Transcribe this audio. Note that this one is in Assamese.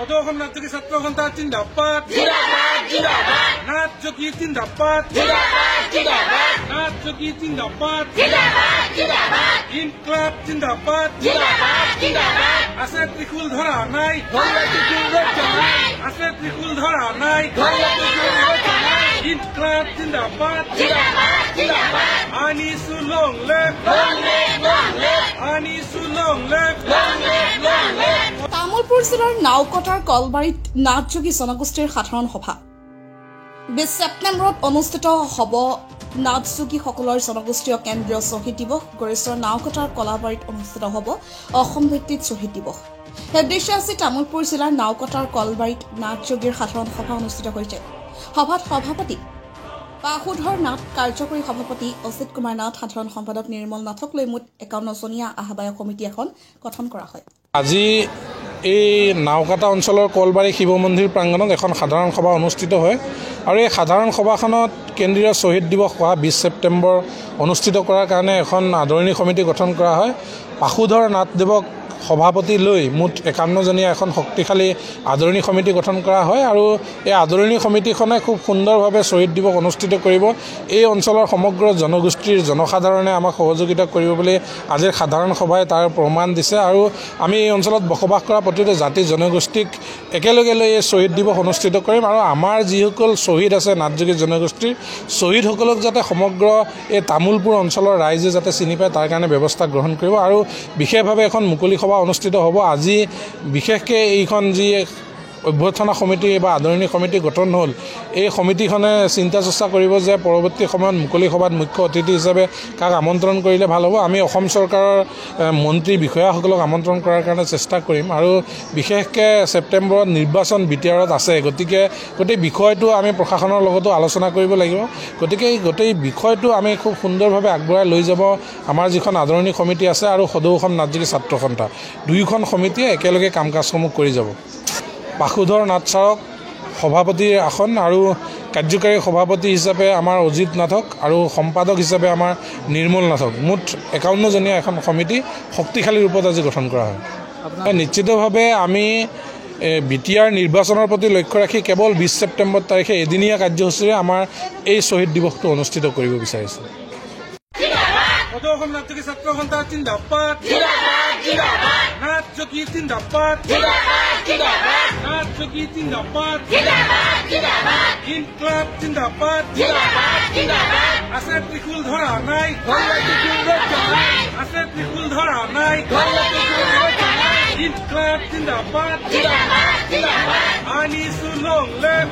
অতখন নাট্যকী ছাত্র সন্থা জিন্দাবাদ নাট্যকী জিন্দাবাদ নাট্যকী জিন্দাবাদ ইনকলাব জিন্দাবাদ আছে ত্রিশূল ধরা নাই আছে ত্রিশূল ধরা নাই ইনকলাব জিন্দাবাদ আনিছো লং লেভ আনিছো লং লেভ তামুলপুৰ জিলাৰ নাওকটাৰ কলবাৰীত নাথযোগী জনগোষ্ঠীৰ সাধাৰণ সভা 20 ছেপ্টেম্বৰত অনুষ্ঠিত হ'ব নাথযোগীসকলৰ জনগোষ্ঠীয় কেন্দ্ৰীয় শ্বহীদ দিৱস গড়েশ্বৰ নাওকটাৰ কলাবাৰীত অনুষ্ঠিত হ'ব অসম ভিত্তিক শ্বহীদ দিৱস এই উদ্দেশ্যে আজি তামুলপুৰ জিলাৰ নাওকটাৰ কলবাৰীত নাথযোগীৰ সাধাৰণ সভা অনুষ্ঠিত হৈছে সভাত সভাপতি বাহুধৰ নাথ কাৰ্যকৰী সভাপতি অজিত কুমাৰ নাথ সাধাৰণ সম্পাদক নিৰ্মল নাথক লৈ মুঠ 51 জনীয়া আহ্বায়ক সমিতি এখন গঠন কৰা হয় আজি এই নাওকাটা অঞ্চলৰ কলবাৰী শিৱ মন্দিৰ প্ৰাংগণত এখন সাধাৰণ সভা অনুষ্ঠিত হয় আৰু এই সাধাৰণ সভাখনত কেন্দ্ৰীয় শ্বহীদ দিৱস হোৱা 20 ছেপ্টেম্বৰ অনুষ্ঠিত কৰাৰ কাৰণে এখন আদৰণি সমিতি গঠন কৰা হয় বাহুধৰ নাথদেৱক সভাপতি লৈ মুঠ 51 জনীয়া এখন শক্তিশালী আদৰণি সমিতি গঠন কৰা হয় আৰু এই আদৰণি সমিতিখনে খুব সুন্দৰভাৱে শ্বহীদ দিৱস অনুষ্ঠিত কৰিব এই অঞ্চলৰ সমগ্ৰ জনগোষ্ঠীৰ জনসাধাৰণে আমাক সহযোগিতা কৰিব বুলি আজিৰ সাধাৰণ সভাই তাৰ প্ৰমাণ দিছে আৰু আমি এই অঞ্চলত বসবাস কৰা প্ৰতিটো জাতি জনগোষ্ঠীক একেলগে লৈ এই শ্বহীদ দিৱস অনুষ্ঠিত কৰিম আৰু আমাৰ যিসকল শ্বহীদ আছে নাথযোগী জনগোষ্ঠীৰ শ্বহীদসকলক যাতে সমগ্ৰ এই তামুলপুৰ অঞ্চলৰ ৰাইজে যাতে চিনি পায় তাৰ কাৰণে ব্যৱস্থা গ্ৰহণ কৰিব আৰু বিশেষভাৱে এখন মুকলি সভা অনুষ্ঠিত হ'ব আজি বিশেষকৈ এইখন যি অভ্যৰ্থনা সমিতি বা আদৰণি সমিতি গঠন হ'ল এই সমিতিখনে চিন্তা চৰ্চা কৰিব যে পৰৱৰ্তী সময়ত মুকলি সভাত মুখ্য অতিথি হিচাপে কাক আমন্ত্ৰণ কৰিলে ভাল হ'ব আমি অসম চৰকাৰৰ মন্ত্ৰী বিষয়াসকলক আমন্ত্ৰণ কৰাৰ কাৰণে চেষ্টা কৰিম আৰু বিশেষকৈ ছেপ্টেম্বৰত নিৰ্বাচন বিটিআৰত আছে গতিকে গোটেই বিষয়টো আমি প্ৰশাসনৰ লগতো আলোচনা কৰিব লাগিব গতিকে এই গোটেই বিষয়টো আমি খুব সুন্দৰভাৱে আগবঢ়াই লৈ যাব আমাৰ যিখন আদৰণি সমিতি আছে আৰু সদৌ অসম নাথযোগী ছাত্ৰ সন্থা দুয়োখন সমিতিয়ে একেলগে কাম কাজসমূহ কৰি যাব বাহুধৰ নাথ ছাৰক সভাপতিৰ আসন আৰু কাৰ্যকাৰী সভাপতি হিচাপে আমাৰ অজিত নাথক আৰু সম্পাদক হিচাপে আমাৰ নিৰ্মল নাথক মুঠ 51 জনীয়া এখন সমিতি শক্তিশালী ৰূপত আজি গঠন কৰা হয় নিশ্চিতভাৱে আমি বিটিআৰ নিৰ্বাচনৰ প্ৰতি লক্ষ্য ৰাখি কেৱল 20 ছেপ্টেম্বৰ তাৰিখে এদিনীয়া কাৰ্যসূচীৰে আমাৰ এই শ্বহীদ দিৱসটো অনুষ্ঠিত কৰিব বিচাৰিছোঁ অসম নাথযোগী ছাত্ৰ সন্থা জিন্দাবাদ নাথযোগী জিন্দাবাদ নাথযোগী জিন্দাবাদ ইনকলাব জিন্দাবাদ আছে ত্ৰিশূল ধৰা নাই আছে ত্ৰিশূল ধৰা নাই ইনকলাব জিন্দাবাদ আনিছো লং লেভ